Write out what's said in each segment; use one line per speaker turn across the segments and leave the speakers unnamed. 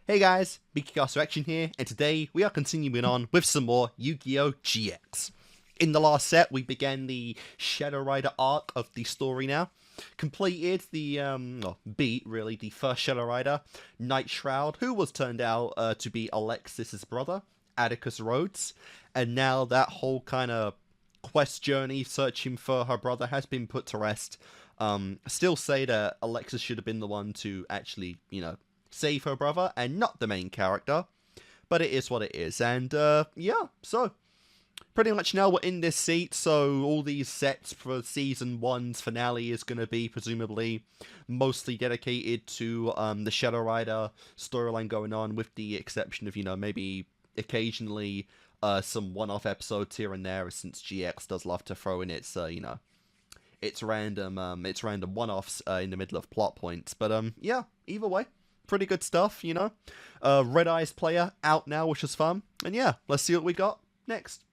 Hey guys, Kickassreaction here, and today we are continuing on with some more Yu-Gi-Oh! GX. In the last set, we began the Shadow Rider arc of the story now. Completed the, beat, really, the first Shadow Rider, Night Shroud, who was turned out to be Alexis's brother, Atticus Rhodes. And now that whole kind of quest journey searching for her brother has been put to rest. Still say that Alexis should have been the one to actually, save her brother and not the main character, but it is what it is. And yeah, so pretty much now we're in this seat, so all these sets for season 1's finale is going to be presumably mostly dedicated to the Shadow Rider storyline going on, with the exception of, maybe occasionally some one-off episodes here and there, since GX does love to throw in its it's random one-offs in the middle of plot points. But yeah, either way, pretty good stuff, Red Eyes player out now, which is fun. And yeah, let's see what we got next.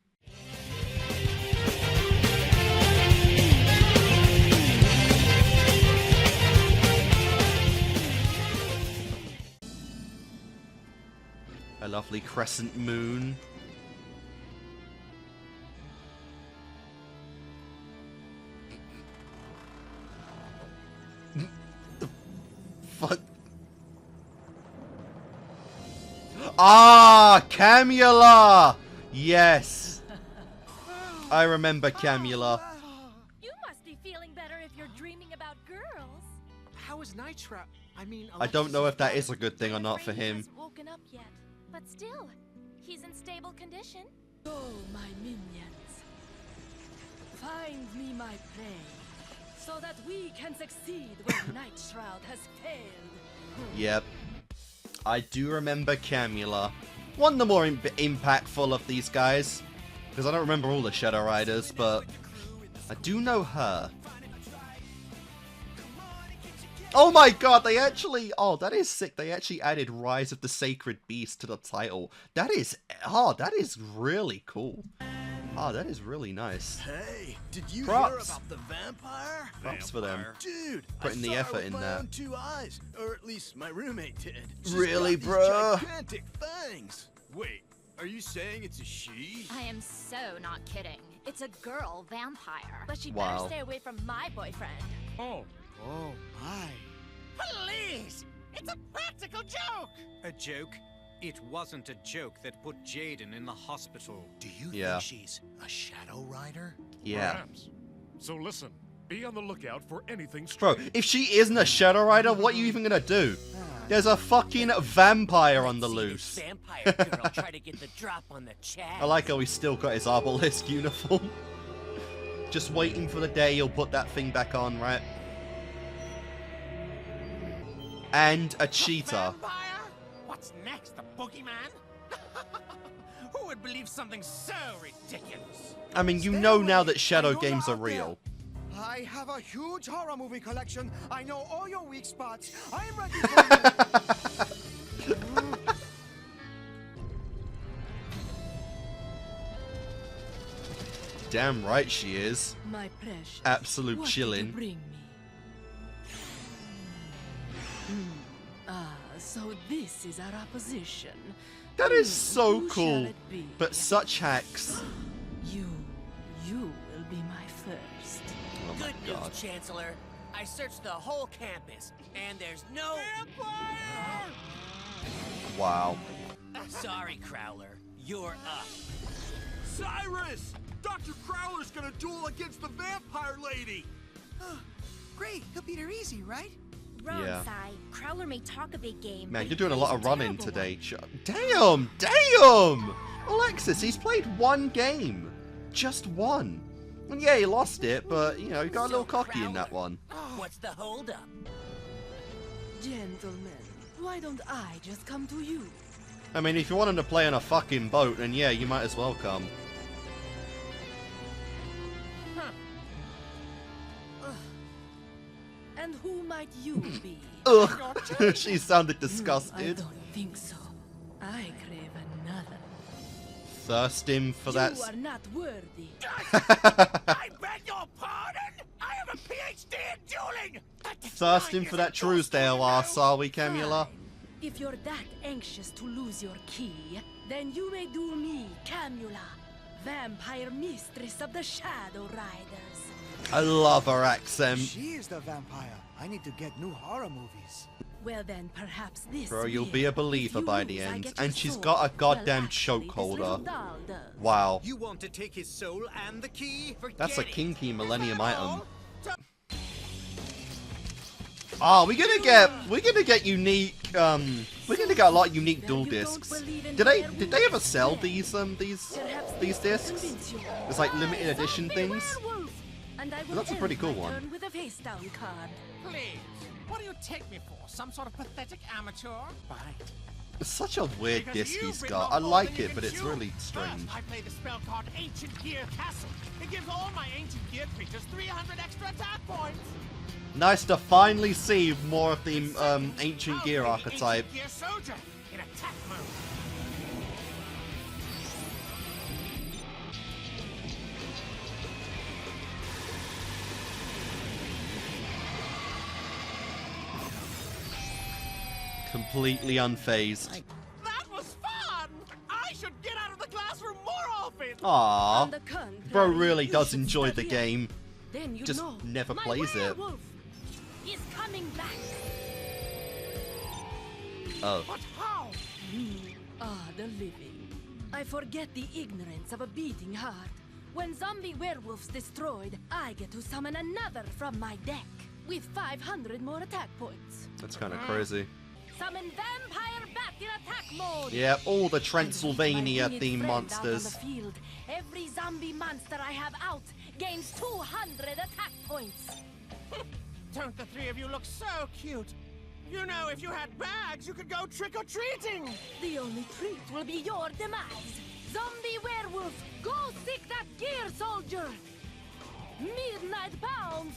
A lovely crescent moon. The fuck? Ah, Camula! Yes. I remember Camula.
You must be feeling better if you're dreaming about girls.
How is Night Shroud?
I don't know if that is a good thing or not for
He
him.
hasn't woken up yet, but still, he's in stable condition.
Go, my minions. Find me my prey, so that we can succeed where Night Shroud has failed.
Yep. I do remember Camula. One of the more impactful of these guys, because I don't remember all the Shadow Riders, but I do know her. Oh my god, they actually... Oh, that is sick. They actually added Rise of the Sacred Beast to the title. That is... Oh, that is really cool. Oh, that is really nice.
Hey, did you
Props.
hear about the vampire?
Props for them.
Dude,
Putting the
I saw
effort
her with
in
my
that.
own 2 eyes, or at least my roommate did. She's
Really,
got these
bruh?
gigantic fangs. Wait, are you saying it's a she?
I am so not kidding. It's a girl vampire, but she
Wow.
better stay away from my boyfriend.
Oh my.
Please! It's a practical joke!
A joke? It wasn't a joke that put Jaden in the hospital.
Do you
Yeah.
think she's a Shadow Rider?
Yeah.
Perhaps. So listen, be on the lookout for anything
Bro,
strange.
if she isn't a Shadow Rider, what are you even gonna do? There's a fucking vampire on the
See
loose.
this vampire girl try to get the drop on the Chad.
I like how he's still got his Arbalisk uniform. Just waiting for the day he'll put that thing back on, right? And a cheetah.
Vampire? What's next, the boogeyman? Who would believe something so ridiculous?
I mean, you know now that Shadow games are real.
I have a huge horror movie collection. I know all your weak spots. I am ready for you.
Damn right she is.
My precious.
Absolute
what
chillin'.
Did you bring me? So this is our opposition.
That is so
Who
cool.
shall it be?
But such hacks.
You will be my first.
Oh my
Good
god.
news, Chancellor. I searched the whole campus, and there's no vampire!
Wow.
Sorry, Crowler. You're up.
Cyrus! Dr. Crowler's gonna duel against the vampire lady!
Great, he'll beat her easy, right?
Wrong,
Yeah.
Sai. Crowler may talk a big game.
Man,
but
you're
he
doing a
plays
lot of running
terrible
today.
one.
Damn! Alexis, he's played one game. Just one. And yeah, he lost it, but, he got a little cocky in that one.
What's the holdup?
Gentlemen, why don't I just come to you?
I mean, if you want him to play on a fucking boat, then yeah, you might as well come.
And who might you be?
Ugh, she sounded
I
disgusted.
don't think so. I crave another.
Thirsting for that.
You are not worthy.
I beg your pardon? I have a PhD in dueling!
Thirsting for that Truesdale ass, are we, Camula?
If you're that anxious to lose your key, then you may duel me, Camula, vampire mistress of the Shadow Riders.
I love her accent.
She is the vampire. I need to get new horror movies.
Well then, perhaps this
Bro, you'll
will.
be a
If
believer
you
by the
lose, I
end.
get your
And she's
soul.
got a goddamn
Well, actually,
choke
this little
holder.
doll does.
Wow.
You want to take his soul and the key?
That's a
Forget it.
kinky
Is
millennium
that
item.
all?
Oh, we're gonna get unique we're gonna get a lot of unique dual discs. Did they ever sell these
Perhaps
discs?
convince you.
It's like limited edition
Zombie
things.
werewolf. And I will
That's a pretty
end
cool
my
one.
turn with a face down card.
Please, what do you take me for? Some sort of pathetic amateur? Bye.
It's such a weird
Because
disc
you
he's
bring
got.
more
I like
than you
it,
can
but it's
chew.
really strange.
First, I play the spell card Ancient Gear Castle. It gives all my ancient gear creatures 300 extra attack points.
Nice to finally see more of the ancient
I'll
gear
play the
archetype.
Ancient Gear Soldier in attack mode.
Completely unfazed.
That was fun! I should get out of the classroom more often!
Aww.
On the contrary,
Bro really
you
does
should
enjoy the
study
game.
Then you
Just
know.
never
My
plays it.
werewolf is coming back.
Oh.
But how?
The living. I forget the ignorance of a beating heart. When zombie werewolves destroyed, I get to summon another from my deck with 500 more attack points.
That's kind of crazy.
Summon vampire bat in attack mode.
Yeah, all the
And with
Transylvania
my winged
themed
friend out on
monsters.
the field, every zombie monster I have out gains 200 attack points.
Don't the three of you look so cute? You know, if you had bags, you could go trick-or-treating!
The only treat will be your demise. Zombie werewolf, go seek that gear soldier. Midnight pounce.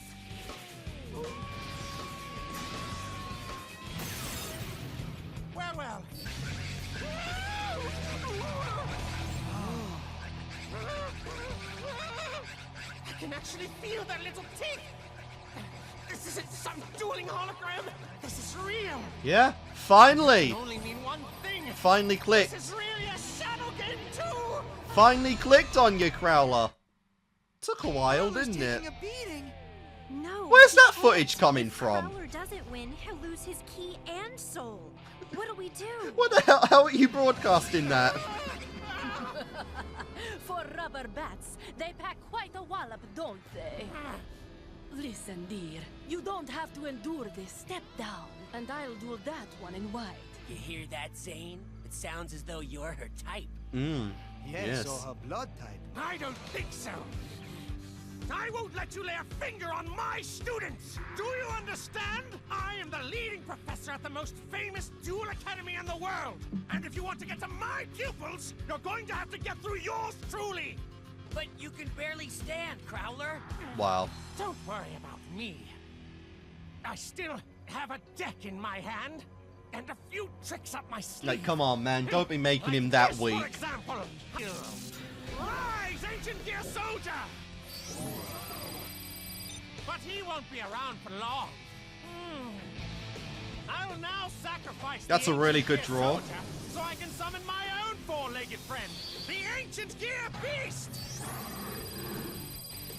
Well. I can actually feel their little teeth! This isn't some dueling hologram! This is real!
Yeah, finally!
It can only mean one thing!
Finally clicked.
This is really a shadow game too!
Finally clicked on you, Crowler. Took a while,
Crowler's
didn't it?
taking a beating.
No.
Where's that
he
footage
can't.
coming
If
from?
Crowler doesn't win, he'll lose his key and soul. What'll we do?
What the hell? How are you broadcasting that?
For rubber bats, they pack quite a wallop, don't they? Listen, dear, you don't have to endure this. Step down, and I'll do that one in white.
You hear that, Zane? It sounds as though you're her type.
Yes,
Yes.
or her blood type.
I don't think so! I won't let you lay a finger on my students! Do you understand? I am the leading professor at the most famous duel academy in the world! And if you want to get to my pupils, you're going to have to get through yours truly!
But you can barely stand, Crowler.
Wow.
Don't worry about me. I still have a deck in my hand, and a few tricks up my sleeve.
Like, come on, man. Don't be making him
Like
that
this,
weak.
For example. Rise, ancient gear soldier! But he won't be around for long. I will now sacrifice
That's
the
a really
ancient
good
gear
draw.
soldier so I can summon my own four-legged friend, the ancient gear beast.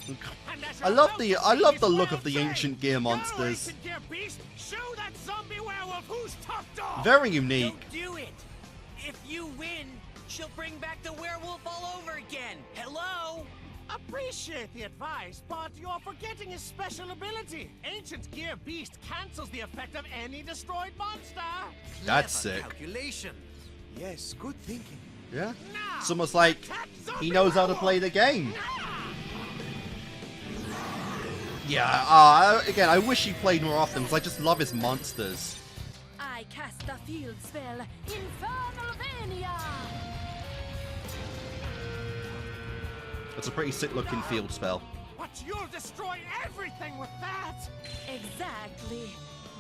And as
I
your
love
host
the
of these
look of
world
the
say,
ancient gear
"Go,
monsters.
ancient gear beast, show that zombie werewolf who's top dog.
Very unique.
Don't do it. If you win, she'll bring back the werewolf all over again. Hello?
Appreciate the advice, but you're forgetting his special ability. Ancient Gear Beast cancels the effect of any destroyed monster.
That's
Clever
sick.
calculation.
Yes, good thinking.
Yeah.
Now,
It's almost like
attack
he
zombie
knows how to
werewolf.
play the game.
Ah!
Yeah, again, I wish he played more often because I just love his monsters.
I cast a field spell, Infernalvania!
It's a pretty sick looking field spell.
But you'll destroy everything with that.
Exactly.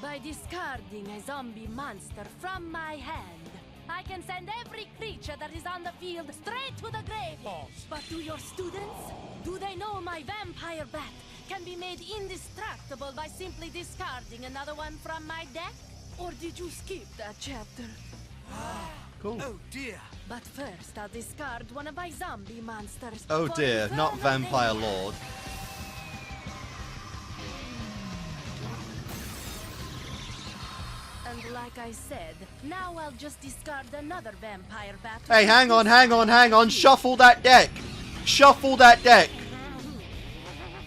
By discarding a zombie monster from my hand, I can send every creature that is on the field straight to the grave. But do your students? Do they know my vampire bat can be made indestructible by simply discarding another one from my deck? Or did you skip that chapter?
Cool.
Oh dear.
But first, I'll discard one of my zombie monsters.
Oh
for
dear, not
further
Vampire
danger.
Lord.
And like I said, now I'll just discard another vampire bat.
Hey, hang on. Shuffle that deck. Shuffle that deck.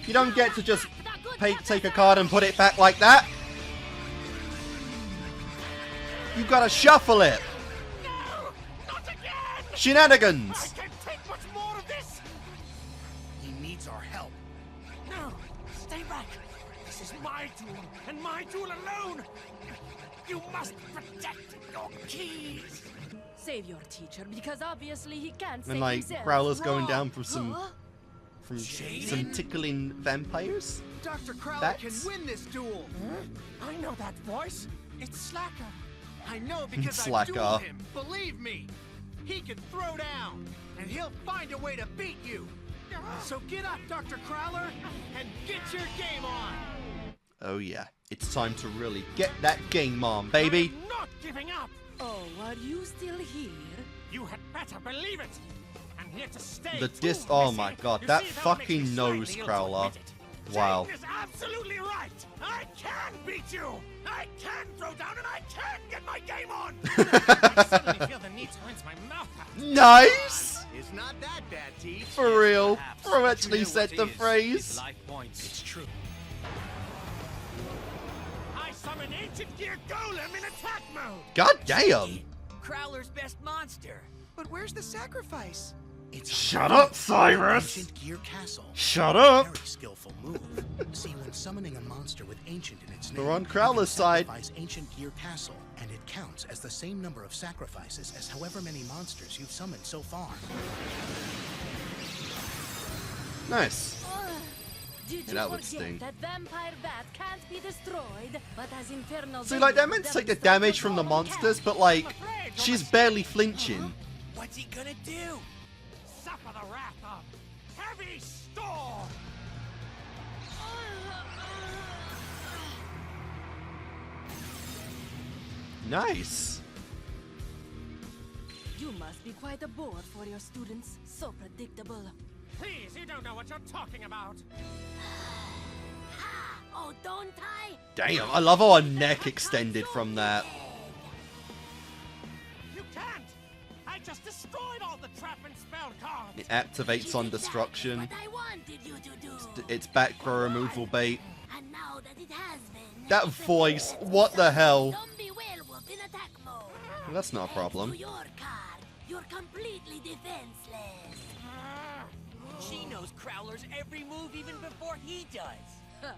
You don't get to just take a card and put it back like that. You gotta shuffle it.
No! Not again! I
Shenanigans.
can't take much more of this!
He needs our help.
No! Stay back! This is my duel, and my duel alone! You must protect your keys!
Save your teacher, because obviously he can't save
And like
himself.
Crowler's going
Wrong.
down from some
Huh?
some tickling vampires.
Dr. Crowler
That's-
can win this duel.
I know that voice! It's Slacker!
I know because I
Slacker.
dueled him. Believe me. He can throw down, and he'll find a way to beat you. So get up, Dr. Crowler, and get your game on.
Oh yeah, it's time to really get that game on, baby.
I'm not giving up!
Oh, are you still here?
You had better believe it! I'm here to stay.
The
too,
oh
Missy.
my god,
You
that
see, that'll make me
fucking
slightly
nose,
ill to
Crowler.
admit it.
Wow.
Jaden is absolutely right! I can beat you! I can throw down and I can get my game on! I suddenly feel the need to rinse my mouth out.
Nice.
It's not that bad, Teach.
For real.
Perhaps,
Bro
but
actually
you know
said
what
the
is.
phrase.
It's life points. It's true.
I summon Ancient Gear Golem in attack mode!
God damn.
Crowler's best monster.
But where's the sacrifice?
Shut up, Cyrus.
Ancient Gear Castle.
Shut up.
Very skillful move. See, when summoning a monster with ancient in its name,
We're on
you
Crowler's
can
side.
sacrifice Ancient Gear Castle, and it counts as the same number of sacrifices as however many monsters you've summoned so far.
Nice.
Did
Yeah,
you
that would
forget
sting.
that vampire bat can't be destroyed, but as infernal
See, like, they're
demons
meant to take the
devastate
damage from the
golem
monsters,
can.
but like, she's barely flinching.
What's he gonna do?
Suffer the wrath of Heavy Storm!
Nice.
You must be quite a bore for your students. So predictable.
Please, you don't know what you're talking about.
Oh, don't I?
Damn, I love how her neck extended from that.
You can't! I just destroyed all the trap and spell cards!
It activates on destruction.
What I wanted you to do.
It's back for removal bait.
And now that it has been.
That voice, what the hell?
Zombie werewolf in attack mode.
Well, that's not a problem.
To your card. You're completely defenseless.
She knows Crowler's every move even before he does.
Huh.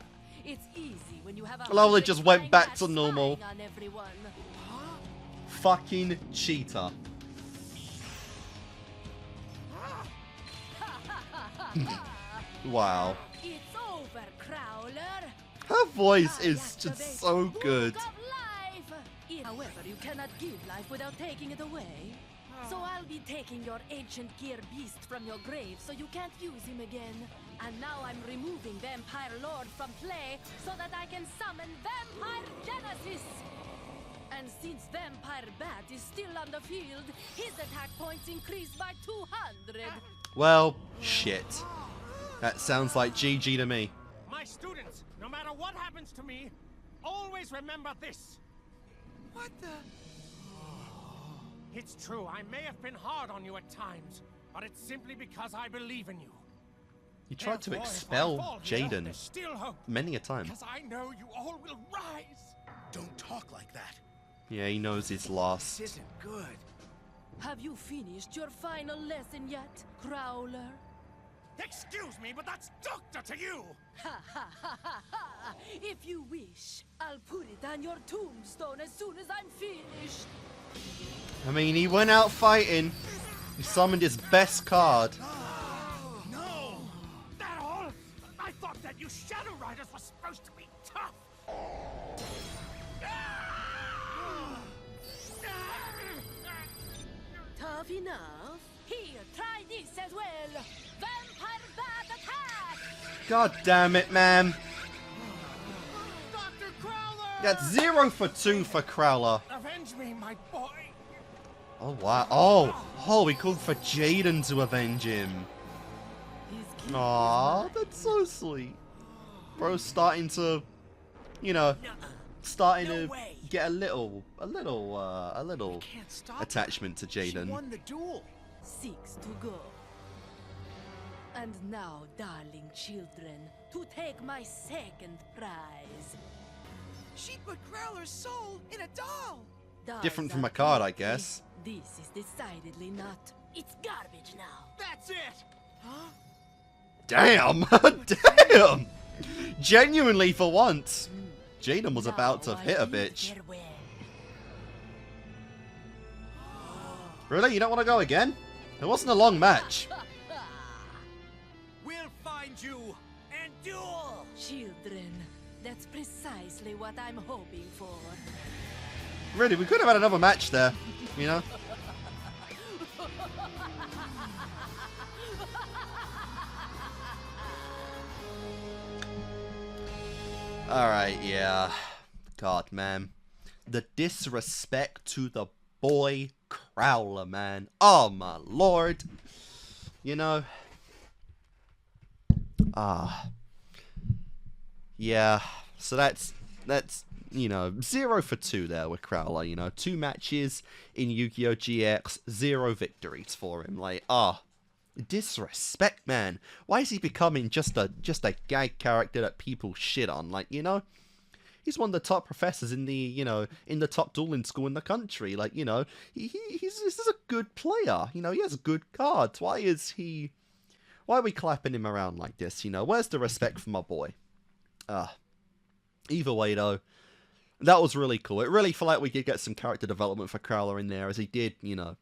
It's easy when you have a
Well, it just went
flying
back
bats
to normal.
spying on everyone.
Fucking cheater. Wow.
It's over, Crowler.
Her voice
I
is
activate
just so
Book
good.
of Life. However, you cannot give life without taking it away. So I'll be taking your ancient gear beast from your grave so you can't use him again. And now I'm removing Vampire Lord from play so that I can summon Vampire Genesis. And since Vampire Bat is still on the field, his attack points increase by 200.
Well, shit. That sounds like GG to me.
My students, no matter what happens to me, always remember this.
What the?
It's true, I may have been hard on you at times, but it's simply because I believe in you.
You tried to
Therefore, if I
expel
fall here,
Jaden
there's still hope,
many a time.
because I know you all will rise.
Don't talk like that.
Yeah, he knows he's lost.
This isn't good.
Have you finished your final lesson yet, Crowler?
Excuse me, but that's doctor to you!
Ha ha ha ha ha! If you wish, I'll put it on your tombstone as soon as I'm finished.
I mean, he went out fighting. He summoned his best card.
No! That all? I thought that you Shadow Riders were supposed to be tough!
Tough enough? Here, try this as well. Vampire Bat attack!
God damn it, man.
Dr. Crowler!
That's 0 for 2 for Crowler.
Avenge me, my boy.
Oh, wow. Oh, he called for Jaden to avenge him. Aw, that's so sweet. Bro's starting to, you know, get a little attachment to Jaden.
She won the duel.
6 to go. And now, darling children, to take my second prize.
She put Crowler's soul in a doll.
Different from a card, I guess.
This is decidedly not. It's garbage now.
That's it.
Huh?
Damn! Damn! Genuinely, for once, Jaden was about to hit a bitch. Really? You don't want to go again? It wasn't a long match.
We'll find you and duel.
Children, that's precisely what I'm hoping for.
Really, we could have had another match there, you know? Alright, yeah. God, man. The disrespect to the boy Crowler, man. Oh, my lord. You know? Yeah. So that's, you know, 0 for 2 there with Crowler, you know. 2 matches in Yu-Gi-Oh! GX, 0 victories for him. Like, disrespect, man. Why is he becoming just a gag character that people shit on? Like, you know, he's one of the top professors in the, you know, in the top dueling school in the country. Like, you know, this is a good player. You know, he has good cards. Why are we clapping him around like this? You know, where's the respect for my boy? Either way, though, that was really cool. It really felt like we did get some character development for Crowler in there, as he did, you know,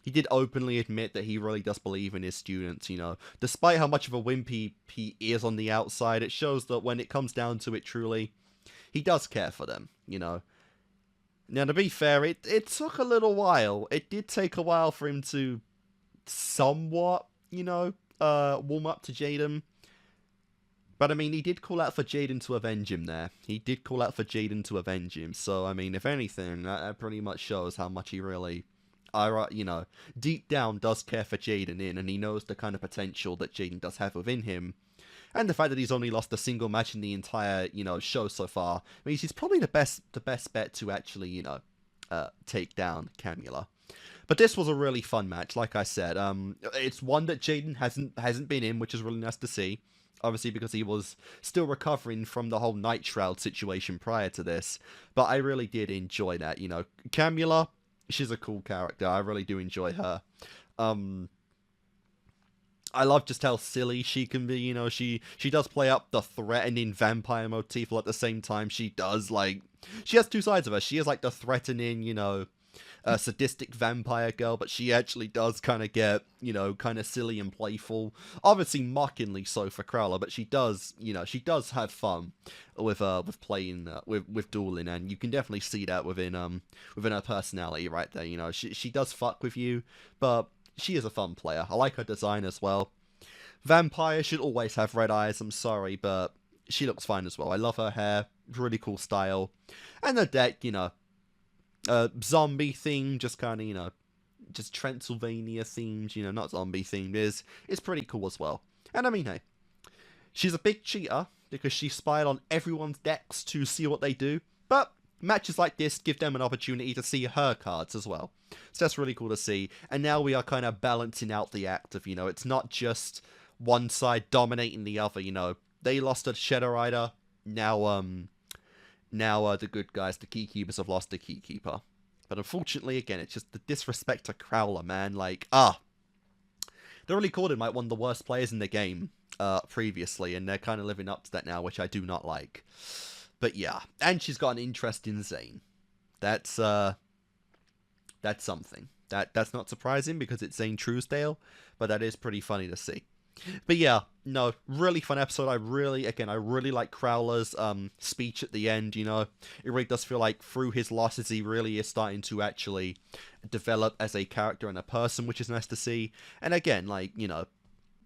he did openly admit that he really does believe in his students, you know. Despite how much of a wimp he is on the outside, it shows that when it comes down to it, truly, he does care for them, you know. Now, to be fair, it took a little while. It did take a while for him to somewhat, you know, warm up to Jaden. But, I mean, he did call out for Jaden to avenge him there. He did call out for Jaden to avenge him. So, I mean, if anything, that pretty much shows how much he really, you know, deep down does care for Jaden and he knows the kind of potential that Jaden does have within him. And the fact that he's only lost a single match in the entire, you know, show so far means he's probably the best bet to actually, you know, take down Camula. But this was a really fun match, like I said. It's one that Jaden hasn't been in, which is really nice to see. Obviously, because he was still recovering from the whole Night Shroud situation prior to this. But I really did enjoy that, you know. Camula, she's a cool character. I really do enjoy her. I love just how silly she can be, you know. She does play up the threatening vampire motif, while at the same time she does, like... She has two sides of her. She is, like, the threatening, you know, sadistic vampire girl, but she actually does kind of get, you know, kind of silly and playful. Obviously mockingly so for Crowler, but she does, you know, she does have fun with playing, with dueling, and you can definitely see that within her personality right there, you know. She does fuck with you, but she is a fun player. I like her design as well. Vampire should always have red eyes, I'm sorry, but she looks fine as well. I love her hair, really cool style. And the deck, you know, zombie theme, just kind of, you know, just Transylvania themed, you know, not zombie themed, is pretty cool as well. And I mean, hey, she's a big cheater because she spied on everyone's decks to see what they do, but matches like this give them an opportunity to see her cards as well. So that's really cool to see. And now we are kind of balancing out the act of, you know, it's not just one side dominating the other, you know. They lost a Shadow Rider, now the good guys, the Keykeepers, have lost the Keykeeper. But unfortunately, again, it's just the disrespect to Crowler, man. Like, they really called him like one of the worst players in the game previously, and they're kind of living up to that now, which I do not like. But yeah, and she's got an interest in Zane. That's something. That's not surprising because it's Zane Truesdale, but that is pretty funny to see. But yeah, no, really fun episode. I really like Crowler's speech at the end, you know. It really does feel like through his losses, he really is starting to actually develop as a character and a person, which is nice to see. And again, like, you know,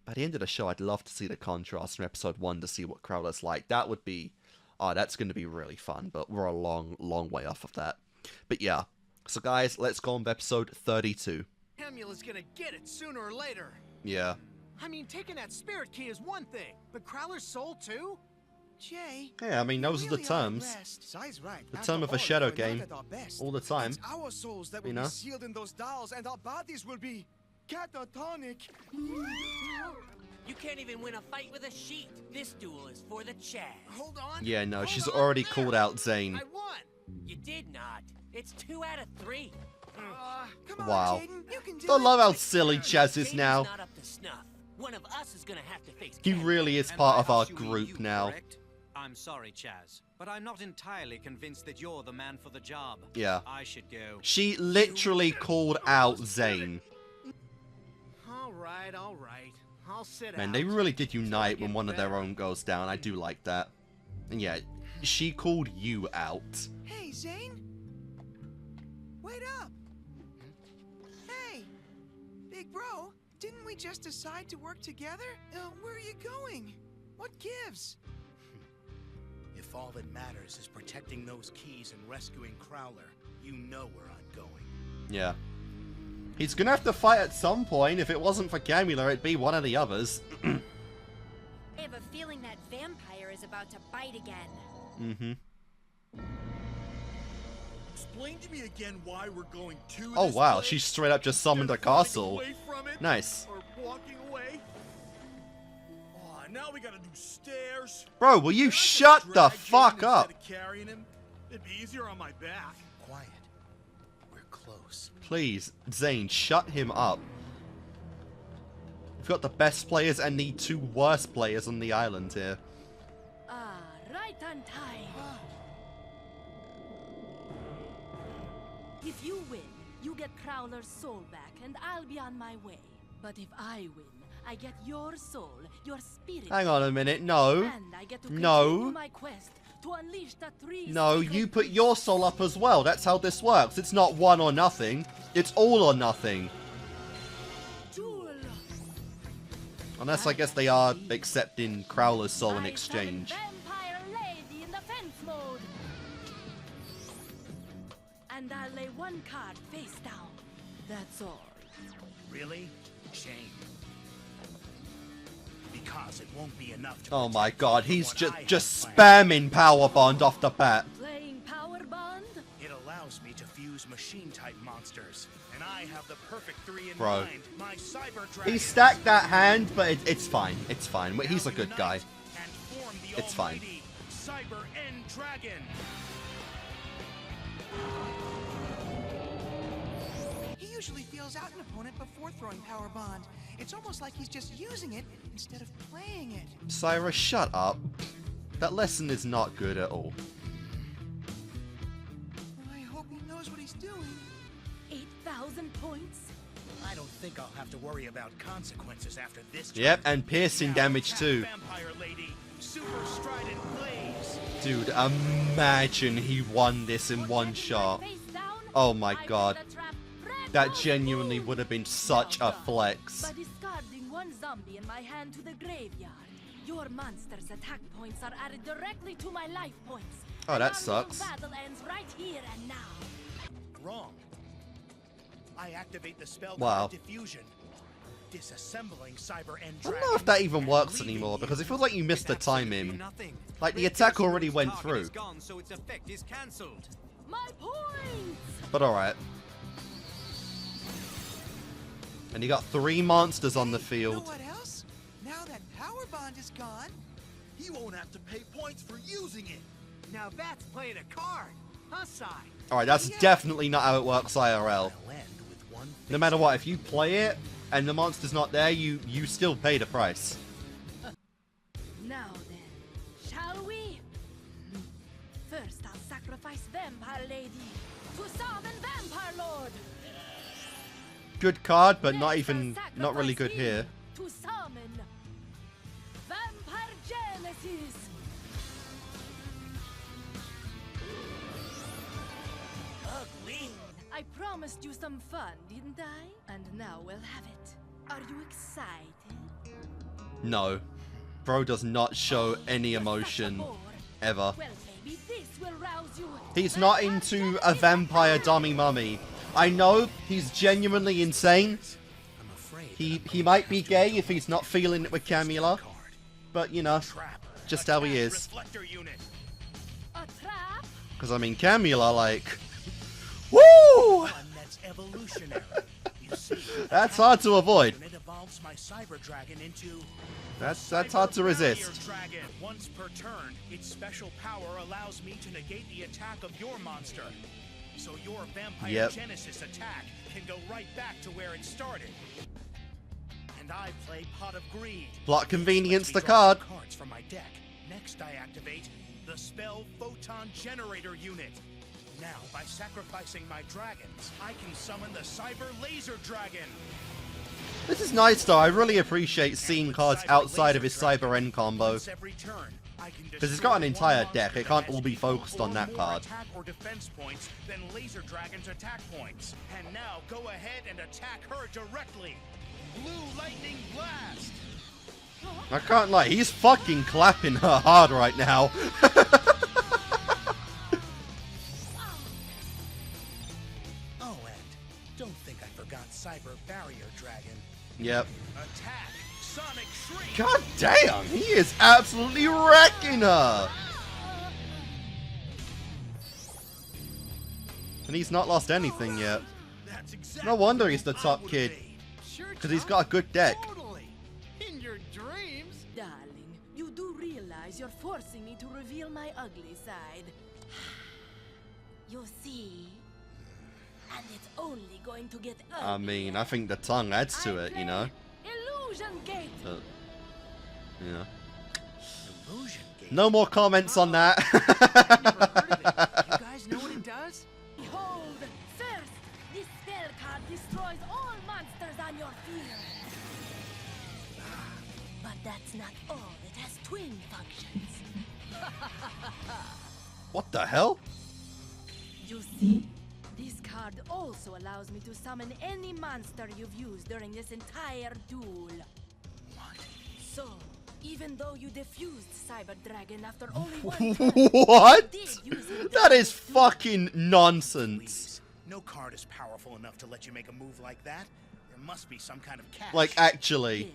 by the end of the show, I'd love to see the contrast from episode 1 to see what Crowler's like. That would be Oh, that's going to be really fun, but we're a long, long way off of that. But yeah. So guys, let's go on with episode 32.
Camula's gonna get it sooner or later.
Yeah.
I mean, taking that spirit key is one thing, but Crowler's soul too? Jay.
Yeah, I mean, those are the terms. The term of a shadow game. All the time.
It's our souls that will be sealed in those dolls, and our bodies will be catatonic.
You can't even win a fight with a sheet. This duel is for the Chaz.
Hold on.
Yeah, no, she's already called out Zane.
I won. You did not. It's 2 out of 3.
Come on,
Wow.
Jaden, you can do
I
it.
love how silly Chaz is
Jaden's
now.
not up to snuff. One of us is gonna have to face
He
Camula.
really is
And
part
by
of our
us, you mean
group
you,
now.
correct? I'm sorry, Chaz, but I'm not entirely convinced that you're the man for the job.
Yeah.
I should go.
She literally called out Zane.
All right. I'll sit
Man,
out.
they really did unite
get
when one of their
better.
own goes down. I do like that. And yeah, she called you out.
Hey, Zane. Wait up. Hey, big bro. Didn't we just decide to work together? Where are you going? What gives?
If all that matters is protecting those keys and rescuing Crowler, you know where I'm going.
Yeah. He's gonna have to fight at some point. If it wasn't for Camula, it'd be one of the others.
I have a feeling that vampire is about to bite again.
Mm-hmm.
Explain to me again why we're going to
Oh
this
wow,
place
she straight up just summoned a
instead of running
castle.
away from it,
Nice.
Or walking away. Oh, now we gotta do stairs.
Bro, will you
Can I just
shut the
drag Jaden
fuck up?
instead of carrying him? It'd be easier on my back.
Quiet. We're close.
Please, Zane, shut him up. We've got the best players and the 2 worst players on the island here.
Ah, right on time. If you win, you get Crowler's soul back, and I'll be on my way. But if I win, I get your soul, your spirit.
Hang on a minute, no.
And I get to
No.
continue my quest to unleash the 3
No,
secret
you put your soul up as well. That's how this works. It's not one or nothing. It's all or nothing.
Duel.
Unless I guess they are accepting Crowler's soul in
I
exchange.
summon Vampire Lady in defense mode. And I'll lay 1 card face down. That's all.
Really? Shame. Because it won't be enough to
Oh my god, he's
what
just
I have planned.
spamming Power Bond off the bat.
Playing Power Bond?
It allows me to fuse machine-type monsters, and I have the perfect 3 in
Bro.
mind. My Cyber Dragon.
He stacked that hand, but it's fine. It's fine. He's a good guy.
And form the
It's fine.
almighty Cyber End Dragon.
He usually feels out an opponent before throwing Power Bond. It's almost like he's just using it instead of playing it.
Cyrus, shut up. That lesson is not good at all.
I hope he knows what he's doing.
8,000 points?
I don't think I'll have to worry about consequences after this.
Yep, and piercing damage too.
Vampire Lady, Super Strident Blaze.
Dude, imagine he won this in one shot.
Face down,
Oh my
I
god.
set a trap. Red
That
Rose
genuinely
Boom.
would have been such a flex.
By discarding 1 zombie in my hand to the graveyard, your monster's attack points are added directly to my life points.
Oh,
And
that
our
sucks.
little battle ends right here and now.
Wrong. I activate the spell
Wow.
card Diffusion, disassembling Cyber End
I
Dragon.
don't know if that even
and
works
leaving
anymore,
you
because it feels like you missed the
With absolutely
timing.
nothing.
Like, the
Red
attack
Person's
already went
target
through.
is gone, so its effect is cancelled.
My points!
But alright. And you got 3 monsters on the
You know
field.
what else? Now that Power Bond is gone,
He won't have to pay points for using it.
now that's playing a card, huh, Cy?
Alright, that's definitely not how it works IRL.
I'll end with one
No matter what, if you play it and the monster's not there, you still pay the price.
Now then, shall we? First, I'll sacrifice Vampire Lady to summon Vampire Lord.
Good card, but
Next,
not
I'll
even, not really good
sacrifice
here.
him to summon Vampire Genesis.
Ugly.
I promised you some fun, didn't I? And now we'll have it. Are you excited?
No. Bro does not show any
You're such a
emotion.
bore.
ever.
Well, maybe this will rouse you.
He's not into a vampire dummy mummy. I know he's genuinely insane. He might be gay if he's not feeling it with Camula, but you know, just how he is.
A trap?
Because I mean, Camula, like, woo! That's hard to avoid. That's hard to resist.
Dragon. Once per turn, its special power allows me to negate the attack of your monster. So your Vampire Genesis attack can go right back to where it started. And I play Pot of Greed.
Plot convenience the card.
Cards from my deck. Next I activate the Spell Photon Generator Unit. Now, by sacrificing my dragons, I can summon the Cyber Laser Dragon.
This is nice though, I really appreciate seeing cards outside of his Cyber End combo. Because it's got an entire deck, it can't all be focused on that card.
Attack or defense points than Laser Dragon's attack points. And now go ahead and attack her directly. Blue Lightning Blast!
I can't lie, he's fucking clapping her hard right now.
Oh, and don't think I forgot Cyber Barrier Dragon.
Yep.
Attack Sonic Shriek!
God damn, he is absolutely wrecking her! And he's not lost anything yet. No wonder he's the top kid. Because he's got a good deck.
In your dreams?
Darling, you do realize you're forcing me to reveal my ugly side. You see? And it's only going to get ugly.
I mean, I think the tongue adds to it, you know?
Illusion Gate!
You know.
Illusion Gate?
No more comments on that.
You guys know what it does?
Behold! First, this spell card destroys all monsters on your field. But that's not all. It has twin functions.
What the hell?
You see? This card also allows me to summon any monster you've used during this entire duel.
What?
So, even though you defused Cyber Dragon after only one turn,
What?
you did use it.
That is fucking nonsense.
Please. No card is powerful enough to let you make a move like that. There must be some kind of catch.
Like, actually.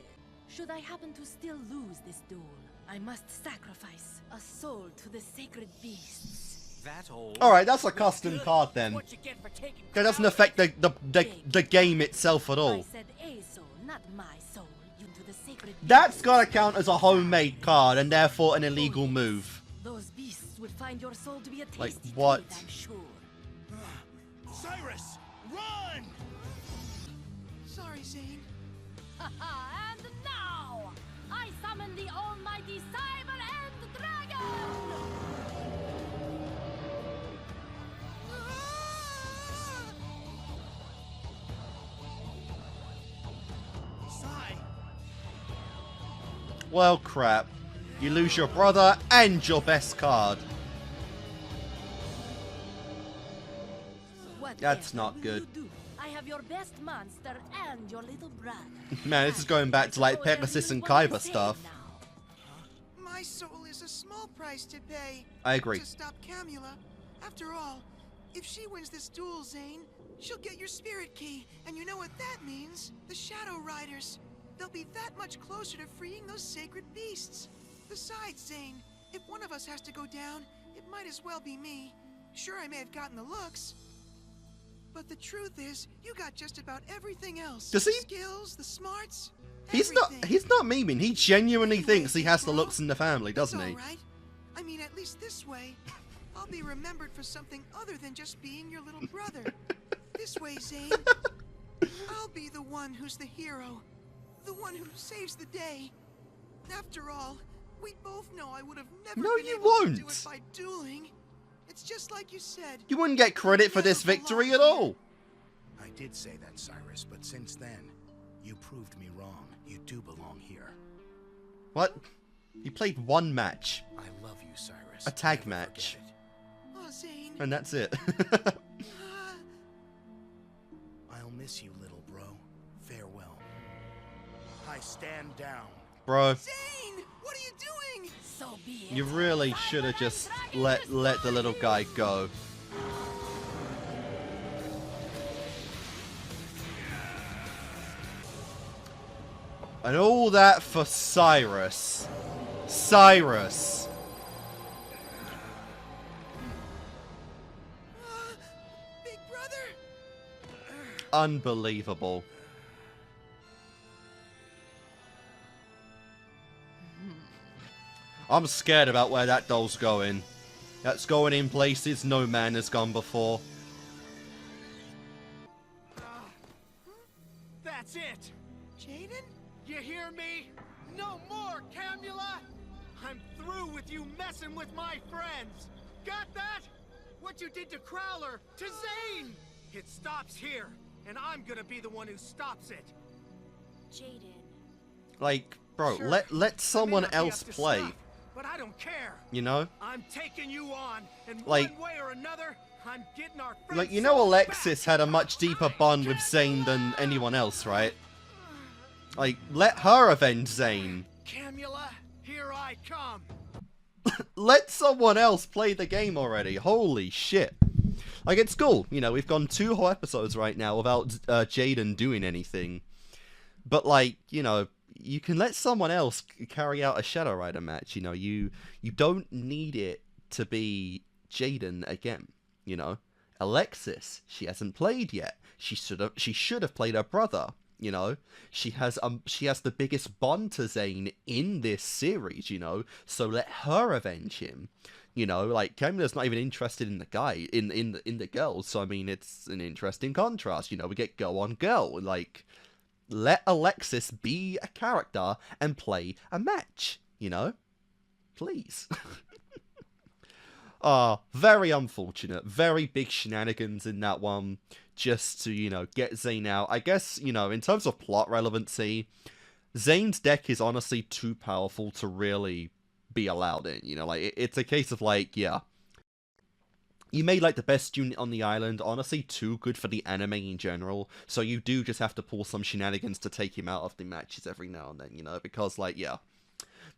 Should I happen to still lose this duel, I must sacrifice a soul to the sacred beasts.
That old.
Alright, that's a custom card then.
What you get for taking
That doesn't affect the game itself at
I
all.
said a soul, not my soul, into the sacred
That's
beasts.
gotta count as a homemade card and therefore an illegal move.
Those beasts would find your soul to be a tasty
Like, what?
treat, I'm sure.
Cyrus, run!
Sorry, Zane.
And now, I summon the almighty Cyber End Dragon!
Well, crap. You lose your brother and your best card. That's
Whatever
not
will
good.
you do? I have your best monster and your little brother.
Man, this is going back to like Pegasus and Kaiba stuff.
My soul is a small price to pay.
I agree.
To stop Camula. After all, if she wins this duel, Zane, she'll get your spirit key. And you know what that means? The Shadow Riders. They'll be that much closer to freeing those sacred beasts. Besides, Zane, if one of us has to go down, it might as well be me. Sure, I may have gotten the looks, but the truth is, you got just about everything else.
Does he?
Skills, the smarts.
He's not memeing. He genuinely thinks he has the looks in the family, doesn't he?
All right. I mean, at least this way, I'll be remembered for something other than just being your little brother. This way, Zane, I'll be the one who's the hero. The one who saves the day. After all, we both know I would have never
No,
been
you
able to do
won't.
it by dueling. It's just like you said.
You wouldn't get credit for this victory at all.
I did say that, Cyrus, but since then, you proved me wrong. You do belong here.
What? He played one match.
I love you, Cyrus.
A tag
Never
match.
forget it.
Oh, Zane.
And that's it.
I'll miss you, little bro. Farewell. I stand down.
Bro.
Zane, What are you doing?
So be it.
You really should have just let the little guy go. And all that for Cyrus. Cyrus.
Big brother.
Unbelievable. I'm scared about where that doll's going. That's going in places no man has gone before.
That's it.
Jaden?
You hear me? No more, Camula! I'm through with you messing with my friends! Got that? What you did to Crowler, to Zane! It stops here, and I'm gonna be the one who stops it.
Jaden.
Like, bro,
Sure,
let someone
I may not be
else
up to
play.
snuff, but I don't care.
You know?
I'm taking you on, and
Like-
one way or another, I'm getting our friends.
Like, you know Alexis had a much deeper bond with Zane than anyone else, right? Like, let her avenge Zane.
Camula, here I come.
Let someone else play the game already. Holy shit. Like, it's cool. You know, we've gone 2 whole episodes right now without Jaden doing anything. But, like, you know, you can let someone else carry out a Shadow Rider match. You know, you don't need it to be Jaden again. You know, Alexis, she hasn't played yet. She should have played her brother. You know, she has the biggest bond to Zane in this series. You know, so let her avenge him. You know, like Camela's not even interested in the guy in the girls. So I mean, it's an interesting contrast. You know, we get girl on girl. Like, let Alexis be a character and play a match. You know, please. Very unfortunate. Very big shenanigans in that one. Just to, you know, get Zane out. I guess, you know, in terms of plot relevancy, Zane's deck is honestly too powerful to really be allowed in. You know, like, it's a case of, like, yeah. You made, like, the best unit on the island, honestly too good for the anime in general. So you do just have to pull some shenanigans to take him out of the matches every now and then, you know, because, like, yeah.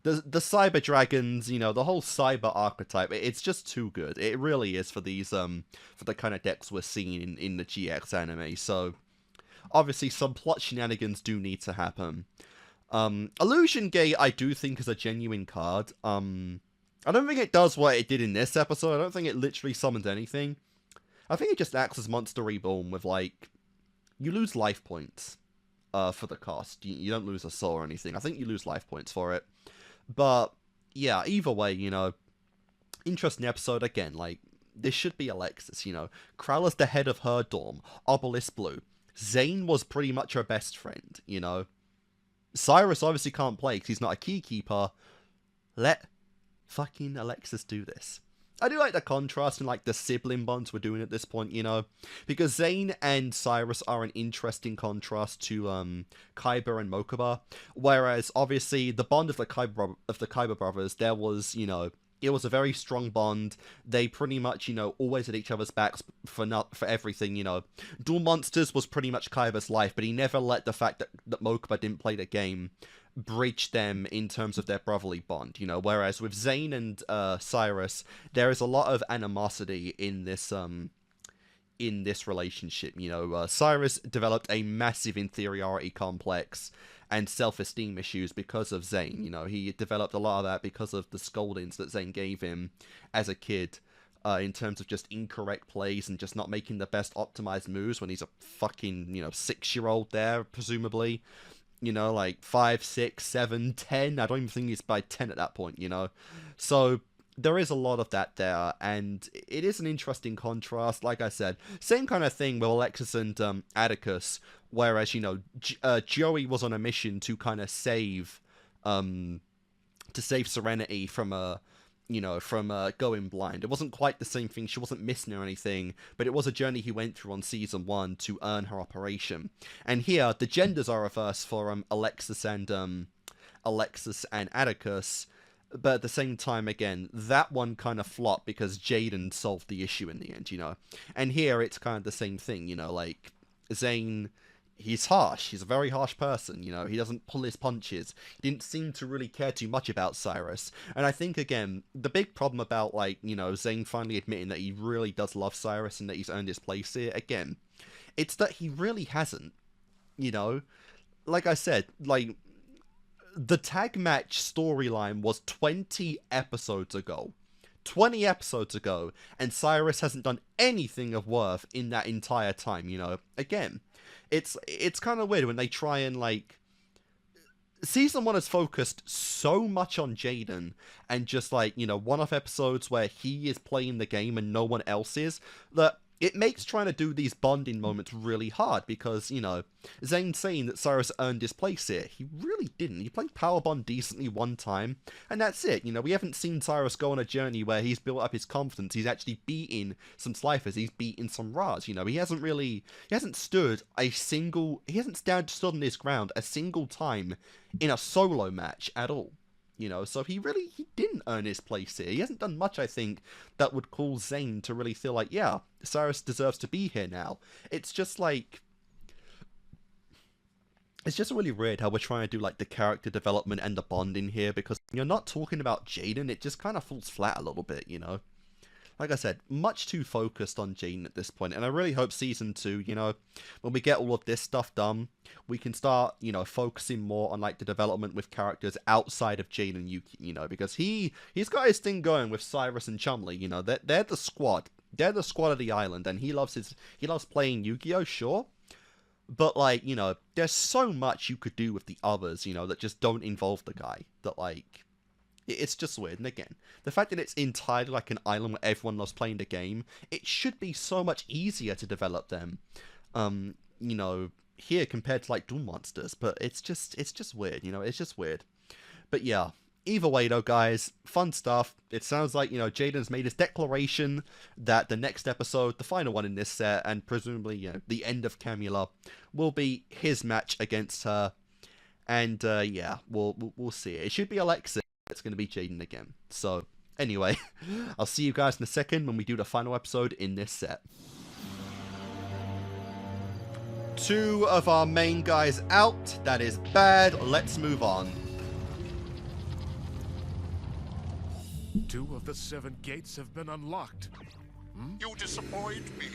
The cyber dragons, you know, the whole cyber archetype, it's just too good. It really is for these, for the kind of decks we're seeing in the GX anime. So, obviously, some plot shenanigans do need to happen. Illusion Gate, I do think, is a genuine card. I don't think it does what it did in this episode. I don't think it literally summons anything. I think it just acts as Monster Reborn with, like, you lose life points, for the cost. You don't lose a soul or anything. I think you lose life points for it. But, yeah, either way, you know, interesting episode. Again, like, this should be Alexis, you know. Crowler's the head of her dorm. Obelisk Blue. Zane was pretty much her best friend, you know. Cyrus obviously can't play because he's not a key keeper. Let fucking Alexis do this. I do like the contrast and, like, the sibling bonds we're doing at this point, you know, because Zane and Cyrus are an interesting contrast to Kaiba and Mokuba, whereas obviously the bond of the Kaiba brothers, there was, you know, it was a very strong bond. They pretty much, you know, always had each other's backs for everything, you know. Duel Monsters was pretty much Kaiba's life, but he never let the fact that Mokuba didn't play the game bridge them in terms of their brotherly bond, you know, whereas with Zane and Cyrus, there is a lot of animosity in this relationship, you know. Cyrus developed a massive inferiority complex and self-esteem issues because of Zane, you know. He developed a lot of that because of the scoldings that Zane gave him as a kid, in terms of just incorrect plays and just not making the best optimized moves when he's a fucking, you know, 6-year-old there, presumably. You know, like 5, 6, 7, 10. I don't even think he's by 10 at that point, you know. So there is a lot of that there, and it is an interesting contrast. Like I said, same kind of thing with Alexis and Atticus, whereas, you know, Joey was on a mission to kind of save Serenity from going blind. It wasn't quite the same thing. She wasn't missing or anything, but it was a journey he went through on season 1 to earn her operation. And here, the genders are reversed for Alexis and Atticus, but at the same time, again, that one kind of flopped because Jaden solved the issue in the end, you know. And here, it's kind of the same thing, you know, like, Zane he's harsh. He's a very harsh person, you know. He doesn't pull his punches. He didn't seem to really care too much about Cyrus. And I think, again, the big problem about, like, you know, Zane finally admitting that he really does love Cyrus and that he's earned his place here, again, it's that he really hasn't, you know. Like I said, like, the tag match storyline was 20 episodes ago. 20 episodes ago, and Cyrus hasn't done anything of worth in that entire time, you know. Again, it's kind of weird when they try and, like, Season 1 has focused so much on Jaden, and just, like, you know, one-off episodes where he is playing the game and no one else is, that it makes trying to do these bonding moments really hard, because, you know, Zane's saying that Cyrus earned his place here. He really didn't. He played Power Bond decently one time, and that's it. You know, we haven't seen Cyrus go on a journey where he's built up his confidence. He's actually beaten some Sliffers. He's beaten some Ras. You know, he hasn't stood on his ground a single time in a solo match at all. You know, so he didn't earn his place here. He hasn't done much, I think, that would cause Zane to really feel like, yeah, Cyrus deserves to be here now. It's just like, it's just really weird how we're trying to do, like, the character development and the bonding here, because you're not talking about Jaden. It just kind of falls flat a little bit, you know. Like I said, much too focused on Jaden at this point, and I really hope Season 2, you know, when we get all of this stuff done, we can start, you know, focusing more on, like, the development with characters outside of Jaden and Yuki, you know, because he's got his thing going with Cyrus and Chumley, you know, they're the squad. They're the squad of the island, and he loves playing Yu-Gi-Oh, sure, but, like, you know, there's so much you could do with the others, you know, that just don't involve the guy, that, like, it's just weird. And again, the fact that it's entirely like an island where everyone loves playing the game, it should be so much easier to develop them, you know, here compared to, like, Duel Monsters. But it's just weird, you know, it's just weird. But yeah, either way though, guys, fun stuff. It sounds like, you know, Jaden's made his declaration that the next episode, the final one in this set, and presumably, you know, the end of Camula, will be his match against her. And yeah, we'll see. It should be Alexis. It's going to be Jaden again. So, anyway, I'll see you guys in a second when we do the final episode in this set. 2 of our main guys out. That is bad. Let's move on.
2 of the 7 gates have been unlocked.
You disappoint me.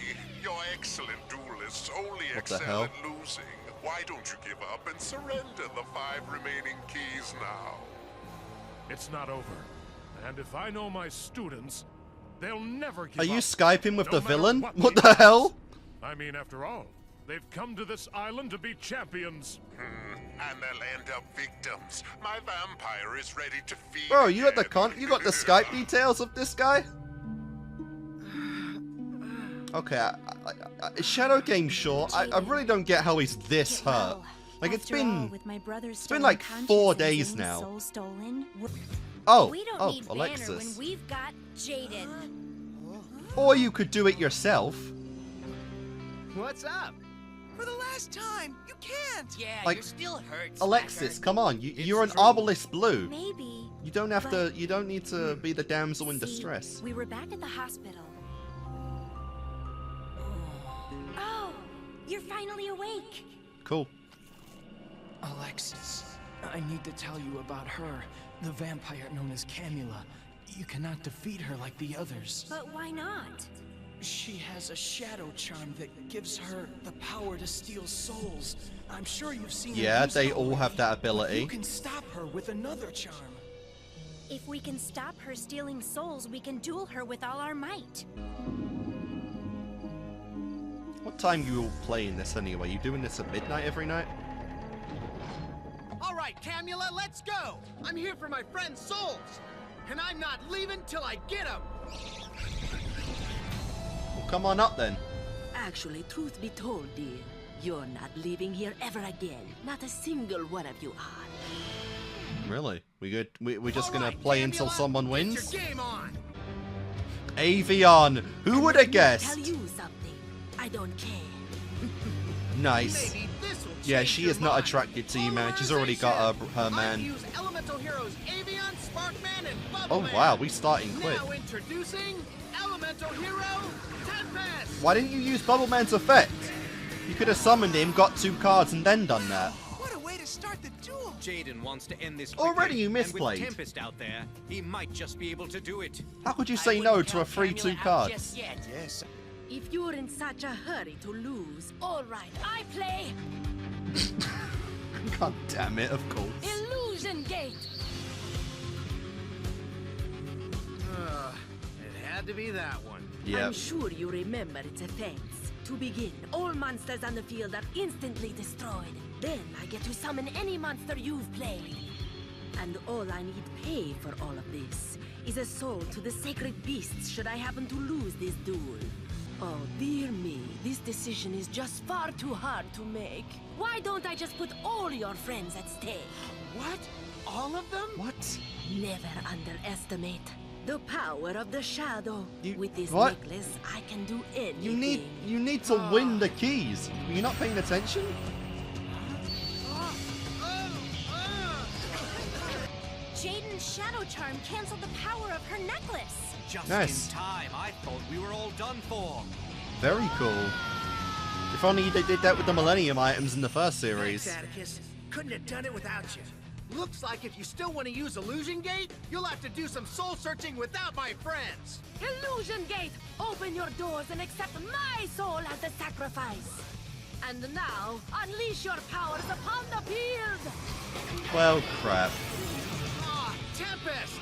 Your excellent duelists only
What the
excel
hell?
at losing. Why don't you give up and surrender the 5 remaining keys now?
It's not over. And if I know my students, they'll never give
Are you
up,
Skyping with
no
the
matter
villain? What
they
the hell?
face. I mean, after all, they've come to this island to be champions.
And they'll end up victims. My vampire is ready to feed.
Bro, you got the
again.
you got the Skype details of this guy? Okay, Shadow Game, sure. I really don't get how he's this hurt. Like, it's been like 4 days now.
We don't need
Alexis.
Banner when we've got Jaden.
Or you could do it yourself.
What's up?
For the last time, you can't.
Yeah,
Like,
you're still hurt.
Alexis,
Slacker.
come on. You're an
true.
Obelisk Blue.
Maybe.
You don't have to. You don't need to be the damsel in distress.
We were back at the hospital. Oh, you're finally awake.
Cool.
Alexis, I need to tell you about her, the vampire known as Camula. You cannot defeat her like the others.
But why not?
She has a shadow charm that gives her the power to steal souls. I'm sure you've seen her
Yeah,
use
they
it
all have that
already, but
ability.
You can stop her with another charm.
If we can stop her stealing souls, we can duel her with all our might.
What time you all playing this anyway? You doing this at midnight every night?
All right, Camula, let's go. I'm here for my friend's souls, and I'm not leaving till I get them.
Well, come on up then.
Actually, truth be told, dear, you're not leaving here ever again. Not a single one of you are.
Really? We're just
All
gonna
right,
play
Camula,
until someone
get
wins?
your game on.
Avion! Who would have guessed?
Tell you something. I don't care.
Nice.
Maybe this'll
Yeah,
change
she
your
is not
mind.
attracted to you, man. She's already got her
I've
man.
used elemental heroes Avion, Sparkman, and
Oh
Bubbleman.
wow, we starting quick.
Now introducing elemental hero Tempest.
Why didn't you use Bubbleman's effect? You could have summoned him, got 2 cards, and then done that.
What a way to start the duel!
Jaden wants to end this quickly,
Already you
and
misplayed.
with Tempest out there, he might just be able to do it.
How could you say no to a free 2 cards?
Yes.
If you're in such a hurry to lose, all right, I play
God damn it, of course.
Illusion Gate.
It had to be that one.
Yep.
I'm sure you remember its effects. To begin, all monsters on the field are instantly destroyed. Then I get to summon any monster you've played. And all I need pay for all of this is a soul to the sacred beasts should I happen to lose this duel. Oh, dear me, this decision is just far too hard to make. Why don't I just put all your friends at stake?
What? All of them?
What?
Never underestimate the power of the shadow. With this
what?
necklace, I can do anything.
You need to win the keys. Are you not paying attention?
Jaden's shadow charm canceled the power of her necklace.
Just
Nice.
in time. I thought we were all done for.
Very cool. If only they did that with the Millennium items in the first series.
Thanks, Atticus. Couldn't have done it without you. Looks like if you still want to use Illusion Gate, you'll have to do some soul searching without my friends.
Illusion Gate, open your doors and accept my soul as a sacrifice. And now, unleash your powers upon the field.
Well, crap.
Ah, Tempest!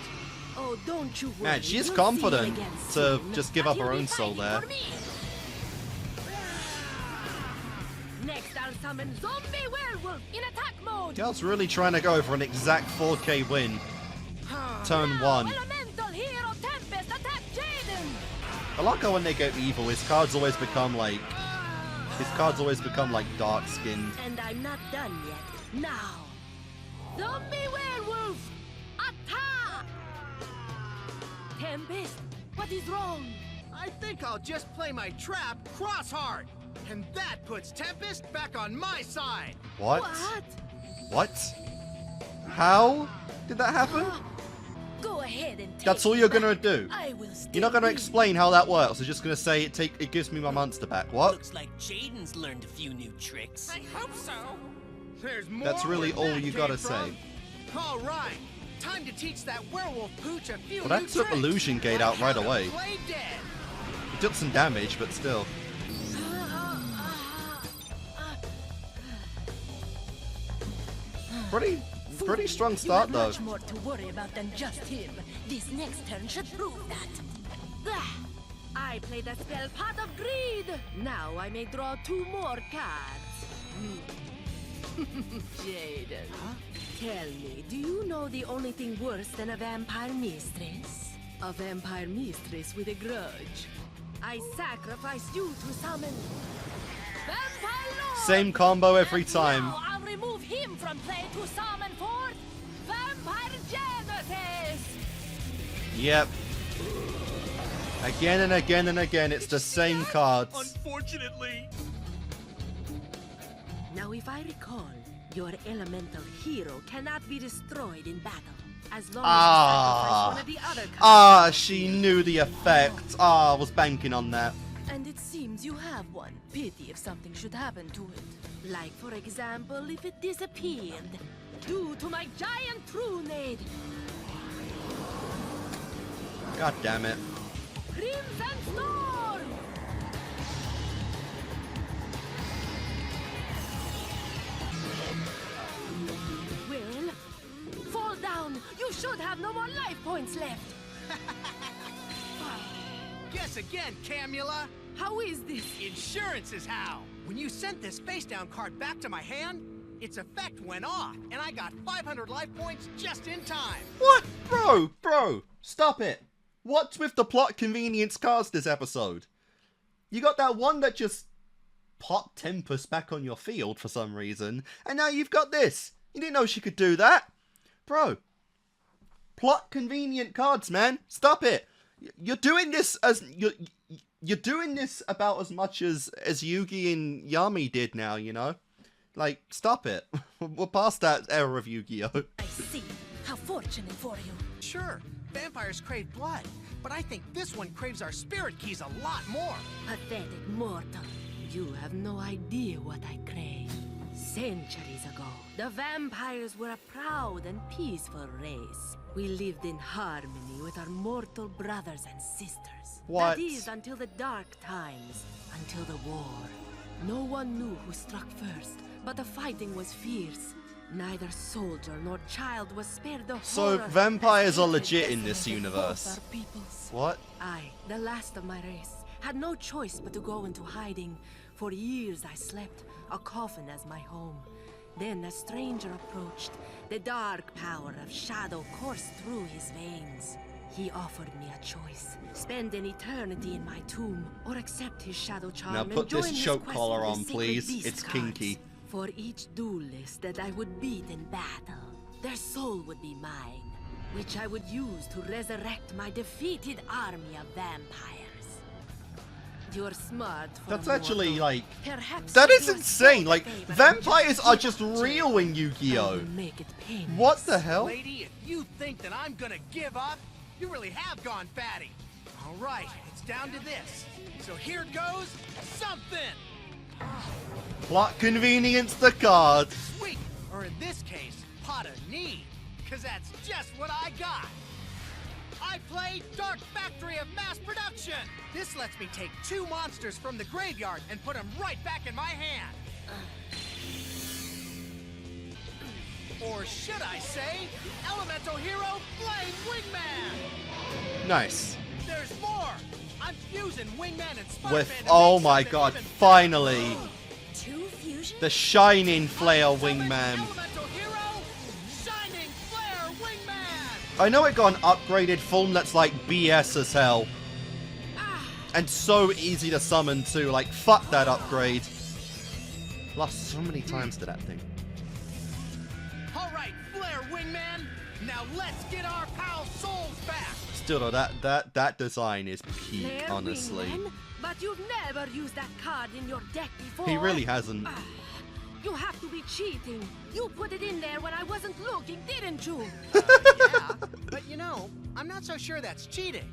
Oh, don't you worry.
Man, she is
We'll
confident
see you again
to
soon.
just give
But
up
you'll
her
be
own soul
fighting
there.
for me. Next, I'll summon Zombie Werewolf in attack mode.
Girl's really trying to go for an exact 4K win. Turn 1.
Elemental Hero Tempest attack Jaden.
I like how when they go evil, his cards always become like dark skinned.
And I'm not done yet. Now, Zombie Werewolf attack. Tempest, what is wrong?
I think I'll just play my trap cross-hard. And that puts Tempest back on my side.
What?
What?
What? How did that happen?
Go ahead and take
That's all
it
you're
back.
gonna do.
I will stay
You're not gonna
with
explain how that works. You're just gonna say it gives me my monster back. What?
Looks like Jaden's learned a few new tricks.
I hope so. There's more
That's really
where
all
that
you
came
gotta
from.
say.
All right, time to teach that werewolf pooch a few
Well, that
new
took
tricks.
Illusion Gate out right
How to
away.
play dead.
It took some damage, but still. Pretty strong start
you
though.
have much more to worry about than just him. This next turn should prove that. I play the spell Pot of Greed. Now I may draw 2 more cards. Jaden, tell me, do you know the only thing worse than a vampire mistress? A vampire mistress with a grudge. I sacrifice you to summon Vampire Lord!
Same combo every time.
Now I'll remove him from play to summon forth Vampire Genesis!
Yep. Again and again and again, it's the same cards.
Unfortunately.
Now if I recall, your elemental hero cannot be destroyed in battle. As long as you sacrifice one of the other cards.
She knew the effect. I was banking on that.
And it seems you have one. Pity if something should happen to it. Like, for example, if it disappeared. Due to my giant trunade.
God damn it.
Crimson Storm! Well, fall down. You should have no more life points left.
Guess again, Camula.
How is this?
Insurance is how. When you sent this face-down card back to my hand, its effect went off, and I got 500 life points just in time.
What? Bro, stop it. What's with the plot convenience cards this episode? You got that one that just popped Tempest back on your field for some reason, and now you've got this. You didn't know she could do that. Bro. Plot convenient cards, man. Stop it. You're doing this as... You're doing this about as much as Yugi and Yami did now, you know? Like, stop it. We're past that era of Yu-Gi-Oh!
I see. How fortunate for you.
Sure, vampires crave blood, but I think this one craves our spirit keys a lot more.
Pathetic mortal.
You have no idea what I crave. Centuries ago, the vampires were a proud and peaceful race. We lived in harmony with our mortal brothers and sisters.
What?
That is, until the dark times, until the war. No one knew who struck first, but the fighting was fierce. Neither soldier nor child was spared the
So
horror
vampires
that
are legit
hated
in this
both
universe.
our peoples.
What?
I, the last of my race, had no choice but to go into hiding. For years I slept, a coffin as my home. Then a stranger approached. The dark power of shadow coursed through his veins. He offered me a choice. Spend an eternity in my tomb, or accept his shadow charm
Now
and
put
join
this
his
choke
quest
collar
for the
on,
sacred
please.
beast
It's
cards.
kinky.
For each duelist that I would beat in battle, their soul would be mine, which I would use to resurrect my defeated army of vampires. You're smart for
That's
a
actually,
mortal.
like...
Perhaps
That
you
is
do a
insane!
small
Like,
favor
vampires
and
are
just
just real in
I
Yu-Gi-Oh!
will make it painless.
What the hell?
Lady, if you think that I'm gonna give up, you really have gone fatty. All right, it's down to this. So here goes something.
Plot convenience the card.
Sweet, or in this case, pot of need, because that's just what I got. I play Dark Factory of Mass Production. This lets me take 2 monsters from the graveyard and put them right back in my hand. Or should I say, Elemental Hero Flame Wingman.
Nice.
There's more. I'm fusing Wingman and Sparkman.
With,
to
oh
make
my
something
god,
even
finally!
2 fusions?
The Shining Flare Wingman.
Elemental Hero Shining Flare Wingman.
I know it got an upgraded form that's like BS as hell. And so easy to summon too, like fuck that upgrade. Lost so many times to that thing.
All right, Flare Wingman. Now let's get our pal souls back.
Still though, that design is peak,
Flare
honestly.
Wingman? But you've never used that card in your deck before.
He really hasn't.
You have to be cheating. You put it in there when I wasn't looking, didn't you?
Yeah, but you know, I'm not so sure that's cheating.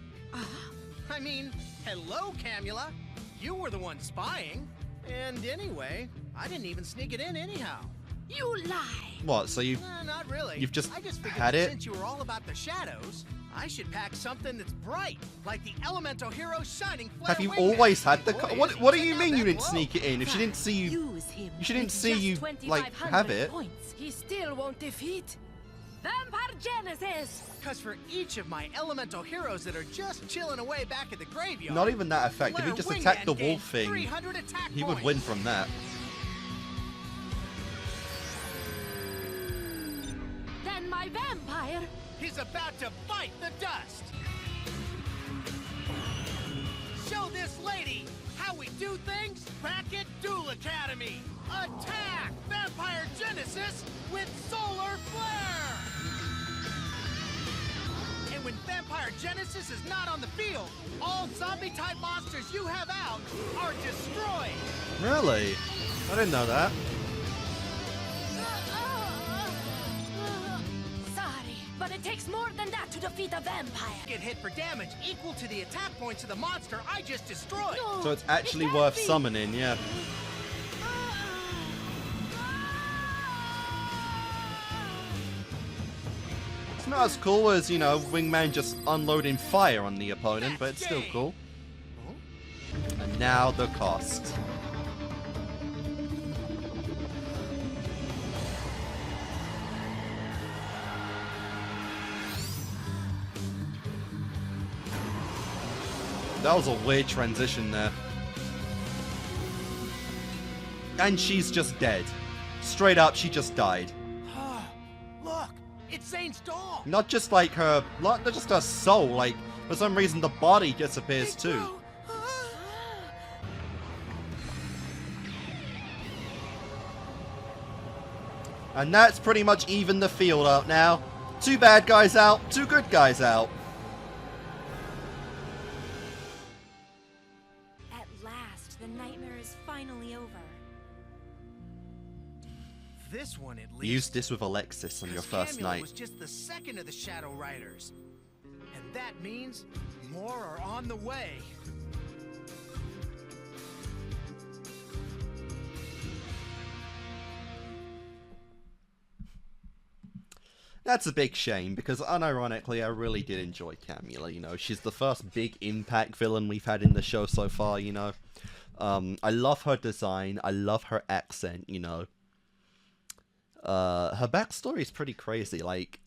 I mean, hello, Camula. You were the one spying. And anyway, I didn't even sneak it in anyhow.
You lie.
What, so you've...
Not really.
You've just
I just figured
had
that
it?
since you were all about the shadows, I should pack something that's bright, like the Elemental Hero Shining Flare
Have you
Wingman.
always had the...
Boy,
What do
check
you
out
mean
that
you didn't
glow.
sneak it in? If she didn't see you...
Use him.
She didn't
With
see
just
you, like,
2,500
have it.
Points. He still won't defeat. Vampire Genesis!
Because for each of my elemental heroes that are just chilling away back at the graveyard,
Not even that effective. He
Flare
just
Wingman
attacked the
gained
wolf thing.
300 attack
He would
points.
win from that.
Then my vampire...
He's about to bite the dust. Show this lady how we do things back at Duel Academy. Attack Vampire Genesis with Solar Flare! And when Vampire Genesis is not on the field, all zombie-type monsters you have out are destroyed.
Really? I didn't know that.
Sorry, but it takes more than that to defeat a vampire.
Get hit for damage equal to the attack points of the monster I just destroyed.
No,
So it's actually
it can't
worth
be.
summoning, yeah. It's not as cool as, you know, Wingman just unloading fire on the opponent, but it's still cool. And now the cost. That was a weird transition there. And she's just dead. Straight up, she just died.
Look, it's Zane's doll.
Not just like her, not just her soul, like, for some reason the body disappears too. And that's pretty much even the field out now. 2 bad guys out, 2 good guys out.
At last, the nightmare is finally over.
This one at least.
Use this with Alexis on your first
Camula
night.
was just the second of the Shadow Riders. And that means more are on the way.
That's a big shame, because unironically, I really did enjoy Camula, you know. She's the first big impact villain we've had in the show so far, you know. I love her design, I love her accent, you know. Her backstory is pretty crazy, like,